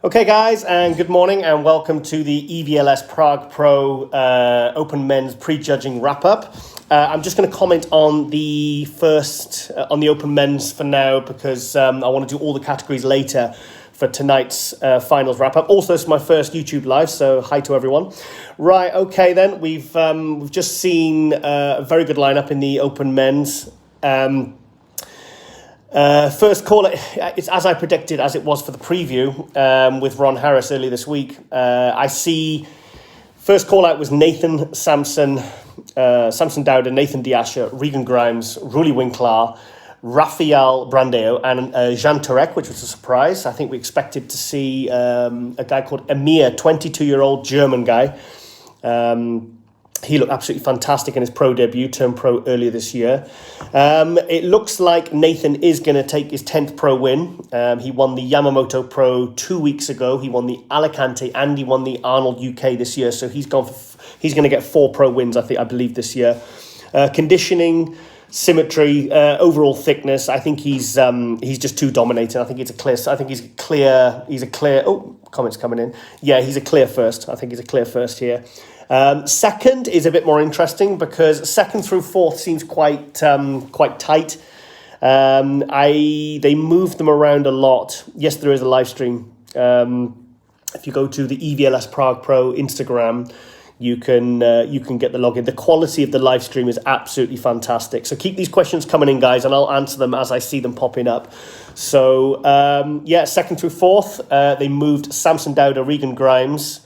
Okay, guys, and good morning, and welcome to the EVLS Prague Pro Open Men's Prejudging Wrap-Up. I'm just going to comment on the on the Open Men's for now, because I want to do all the categories later for tonight's finals wrap-up. Also, it's my first YouTube live, so hi to everyone. Right, okay then, we've just seen a very good lineup in the Open Men's. First call, it's as I predicted, as it was for the preview with Ron Harris earlier this week. I see first call out was Nathan Samson Dowder, Nathan Asha, Regan Grimes, Ruli Winklar, Rafael Brandeo, and Jean Turek, which was a surprise. I think we expected to see a guy called Emir, 22-year-old German guy. He looked absolutely fantastic in his pro debut, turned pro earlier this year. It looks like Nathan is going to take his 10th pro win. He won the Yamamoto Pro 2 weeks ago. He won the Alicante and he won the Arnold UK this year. So he's going to get 4 pro wins, I believe, this year. Conditioning, symmetry, overall thickness. I think he's just too dominating. I think he's a clear. Oh, comments coming in. Yeah, he's a clear first. I think he's a clear first here. Second is a bit more interesting because second through fourth seems quite tight. They moved them around a lot. Yes, there is a live stream. If you go to the EVLS Prague Pro Instagram, you can get the login. The quality of the live stream is absolutely fantastic. So keep these questions coming in, guys, and I'll answer them as I see them popping up. So second through fourth, they moved Samson Dowder, Regan Grimes.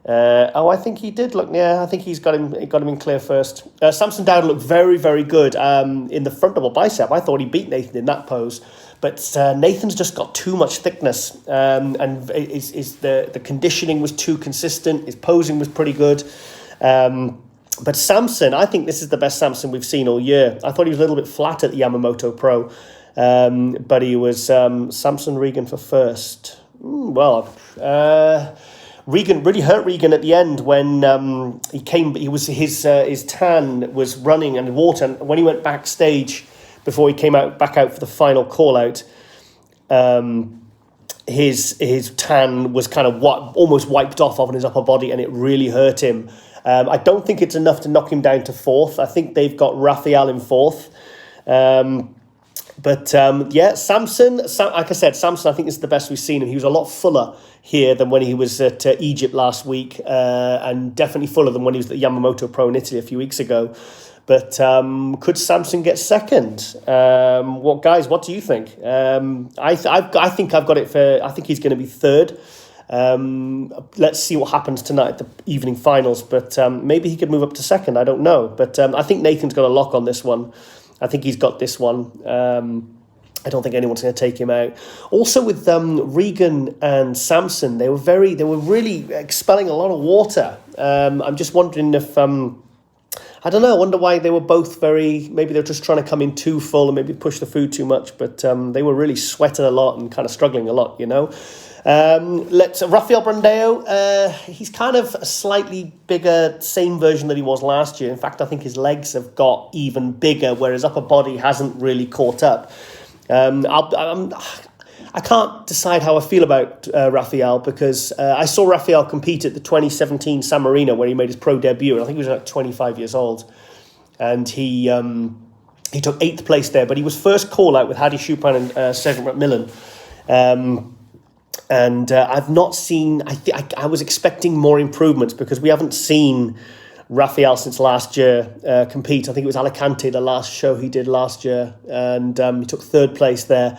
I think he did look. Yeah, I think he's got him in clear first. Samson Dowder looked very, very good in the front double bicep. I thought he beat Nathan in that pose, but Nathan's just got too much thickness, and the conditioning was too consistent. His posing was pretty good, but Samson, I think this is the best Samson we've seen all year. I thought he was a little bit flat at the Yamamoto Pro, but he was Samson Regan for first. Regan really hurt Regan at the end when he came. His tan was running and water. And when he went backstage before he came back out for the final call out, his tan was kind of almost wiped off on his upper body, and it really hurt him. I don't think it's enough to knock him down to fourth. I think they've got Rafael in fourth. Samson, like I said, Samson, I think is the best we've seen him. He was a lot fuller here than when he was at Egypt last week, and definitely fuller than when he was at the Yamamoto Pro in Italy a few weeks ago. But could Samson get second? Guys, what do you think? I think I've got it for. I think he's going to be third. Let's see what happens tonight at the evening finals. But maybe he could move up to second. I don't know. But I think Nathan's got a lock on this one. I think he's got this one. I don't think anyone's going to take him out. Also with Regan and Samson, they were really expelling a lot of water. I'm just wondering if I wonder why they were both maybe they're just trying to come in too full and maybe push the food too much, but they were really sweating a lot and kind of struggling a lot, you know. Rafael Brandeo, he's kind of a slightly bigger, same version that he was last year. In fact, I think his legs have got even bigger, whereas upper body hasn't really caught up. I can't decide how I feel about Rafael because I saw Rafael compete at the 2017 San Marino where he made his pro debut, and I think he was like 25 years old, and he took 8th place there, but he was first call out with Hadi Chupin and Cedric McMillan. And I've not seen. I was expecting more improvements because we haven't seen Rafael since last year compete. I think it was Alicante, the last show he did last year, and he took 3rd place there.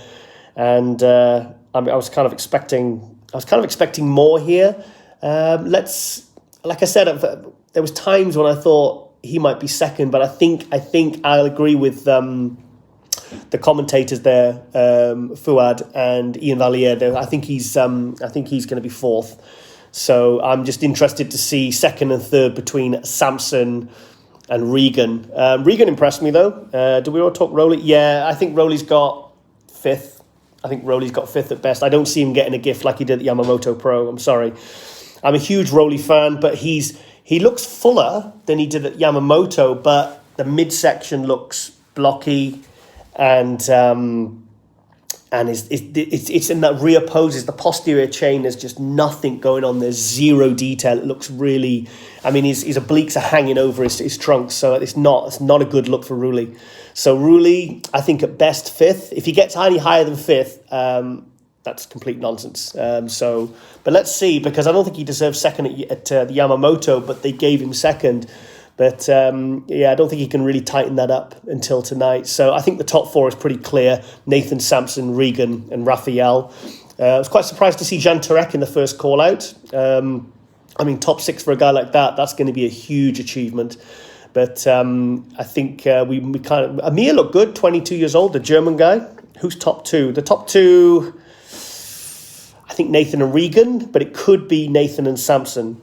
And I was kind of expecting more here. Like I said, there was times when I thought he might be second, but I think I'll agree with the commentators there, Fuad and Ian Valier. I think he's going to be fourth. So I'm just interested to see second and third between Samson and Regan. Regan impressed me though. Do we all talk Rowley? Yeah, I think Rowley's got fifth. At best. I don't see him getting a gift like he did at Yamamoto Pro. I'm sorry. I'm a huge Rowley fan, but he looks fuller than he did at Yamamoto, but the midsection looks blocky and and it's in that rear poses. The posterior chain, there's just nothing going on. There's zero detail. It looks really, I mean, his obliques are hanging over his trunk, so it's not a good look for Rulli. So Rulli, I think at best fifth. If he gets any higher than fifth, that's complete nonsense. But let's see, because I don't think he deserves second at the Yamamoto, but they gave him second. But I don't think he can really tighten that up until tonight. So I think the top four is pretty clear: Nathan, Samson, Regan, and Raphael. I was quite surprised to see Jan Turek in the first call out. Top six for a guy like that's going to be a huge achievement. But I think we kind of... Amir looked good, 22 years old, the German guy. Who's top two? The top two, I think Nathan and Regan, but it could be Nathan and Samson.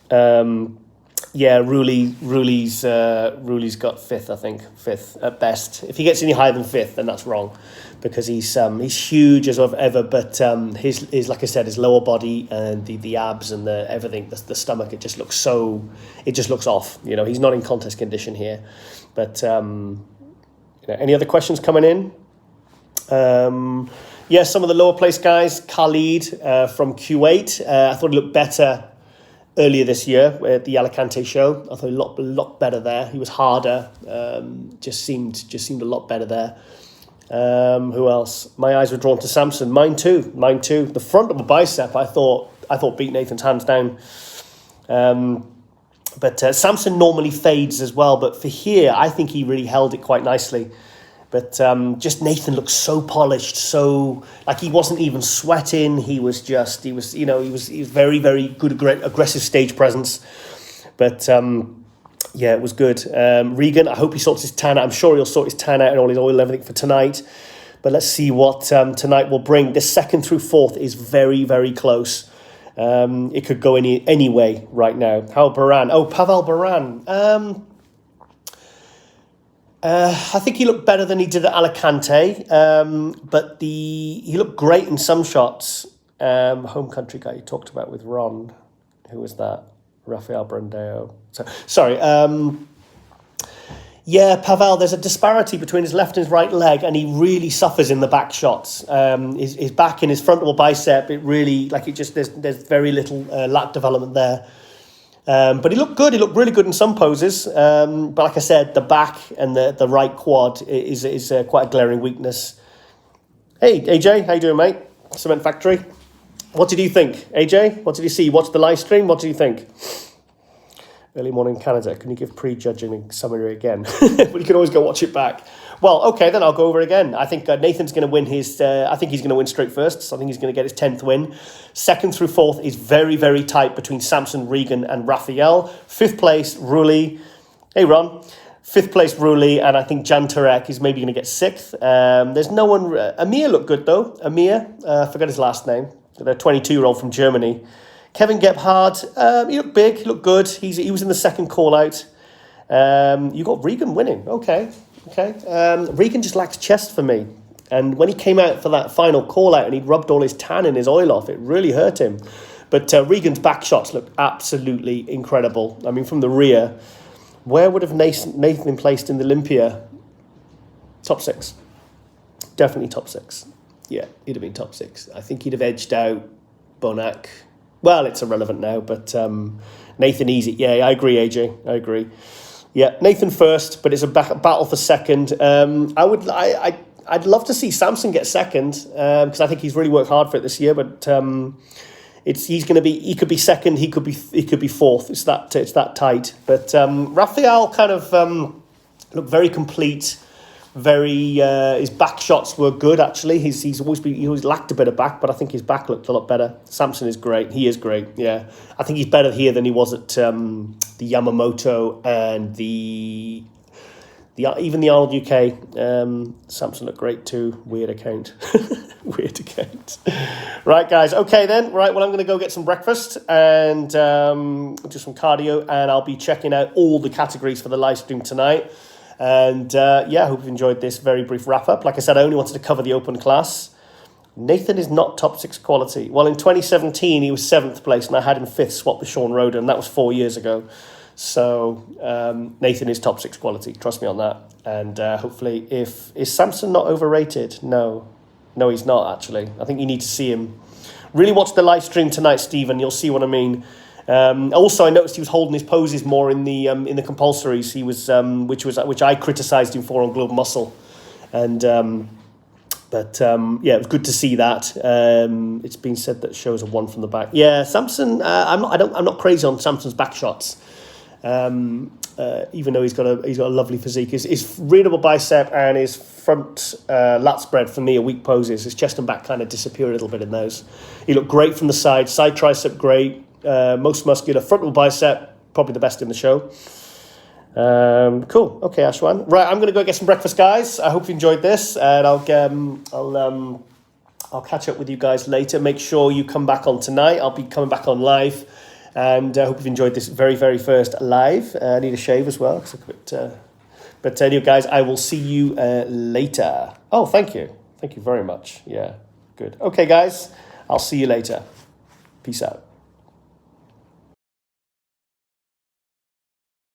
Rulli's got fifth, I think. Fifth at best. If he gets any higher than fifth, then that's wrong, because he's huge as ever, but his like I said, his lower body and the abs and the everything, the stomach, it just looks off. He's not in contest condition here. But any other questions coming in? Some of the lower place guys. Khalid from Kuwait. I thought he looked better earlier this year at the Alicante show. I thought he looked a lot better there. He was harder. Just seemed a lot better there. Who else? My eyes were drawn to Samson. Mine too. The front of the bicep, I thought beat Nathan's hands down. But Samson normally fades as well. But for here, I think he really held it quite nicely. But just Nathan looked so polished, so like he wasn't even sweating. He was very, very good, aggressive stage presence. But it was good. Regan, I hope he sorts his tan out. I'm sure he'll sort his tan out and all his oil and everything for tonight. But let's see what tonight will bring. The second through fourth is very, very close. It could go any way right now. How Baran? Oh, Pavel Baran. I think he looked better than he did at Alicante, but he looked great in some shots. Home country guy you talked about with Ron, who was that? Rafael Brandeo. Sorry. Pavel, there's a disparity between his left and his right leg, and he really suffers in the back shots. His back and his frontal bicep, it really, there's very little lat development there. But he looked good. He looked really good in some poses. But like I said, the back and the right quad is quite a glaring weakness. Hey, AJ, how you doing, mate? Cement Factory. What did you think, AJ? What did you see? Watch the live stream. What did you think? Early morning Canada. Can you give prejudging a summary again? But you can always go watch it back. Well, okay, then I'll go over it again. I think Nathan's going to win his... I think he's going to win straight first. So I think he's going to get his 10th win. Second through fourth is very, very tight between Samson, Regan and Raphael. Fifth place, Rulli. Hey, Ron. Fifth place, Rulli. And I think Jan Turek is maybe going to get sixth. There's no one... Amir looked good, though. Amir, I forgot his last name. The 22-year-old from Germany. Kevin Gebhardt, he looked big, he looked good. He was in the second call-out. You got Regan winning. Okay. Regan just lacks chest for me. And when he came out for that final call-out and he'd rubbed all his tan and his oil off, it really hurt him. But Regan's back shots looked absolutely incredible. I mean, from the rear, where would have Nathan been placed in the Olympia? Top six. Definitely top six. Yeah, he'd have been top six. I think he'd have edged out Bonac. Well, it's irrelevant now, but Nathan easy. Yeah, I agree, AJ. I agree. Yeah, Nathan first, but it's a battle for second. I'd love to see Samson get second because I think he's really worked hard for it this year. But he could be second. He could be fourth. It's that tight. But Raphael kind of looked very complete. His back shots were good actually. He always lacked a bit of back, but I think his back looked a lot better. Samson is great. He is great. Yeah, I think he's better here than he was at the Yamamoto and even the Arnold UK. Samson looked great too. Weird account. Weird account. Right, guys. Okay then. Right. Well, I'm going to go get some breakfast and do some cardio, and I'll be checking out all the categories for the live stream tonight. And I hope you've enjoyed this very brief wrap-up. Like I said, I only wanted to cover the open class. Nathan is not top six quality. Well, in 2017, he was 7th place, and I had him 5th, swapped with Sean Roden. That was 4 years ago. So Nathan is top six quality. Trust me on that. And hopefully, is Samson not overrated? No. No, he's not, actually. I think you need to see him. Really watch the live stream tonight, Stephen. You'll see what I mean. Also, I noticed he was holding his poses more in the compulsories. He was, which I criticised him for on Global Muscle, and yeah, it was good to see that. It's been said that shows a 1 from the back. Yeah, Samson. I'm not crazy on Samson's back shots. Even though he's got a lovely physique, his readable bicep and his front lat spread for me are weak poses. His chest and back kind of disappear a little bit in those. He looked great from the side tricep great, most muscular, frontal bicep probably the best in the show. Cool. Okay, Ashwan. Right, I'm gonna go get some breakfast, guys. I hope you enjoyed this, and I'll catch up with you guys later. Make sure you come back on tonight. I'll be coming back on live. And I hope you've enjoyed this very, very first live. I need a shave as well. But anyway, guys, I will see you later. Oh, thank you. Thank you very much. Yeah, good. Okay, guys, I'll see you later. Peace out.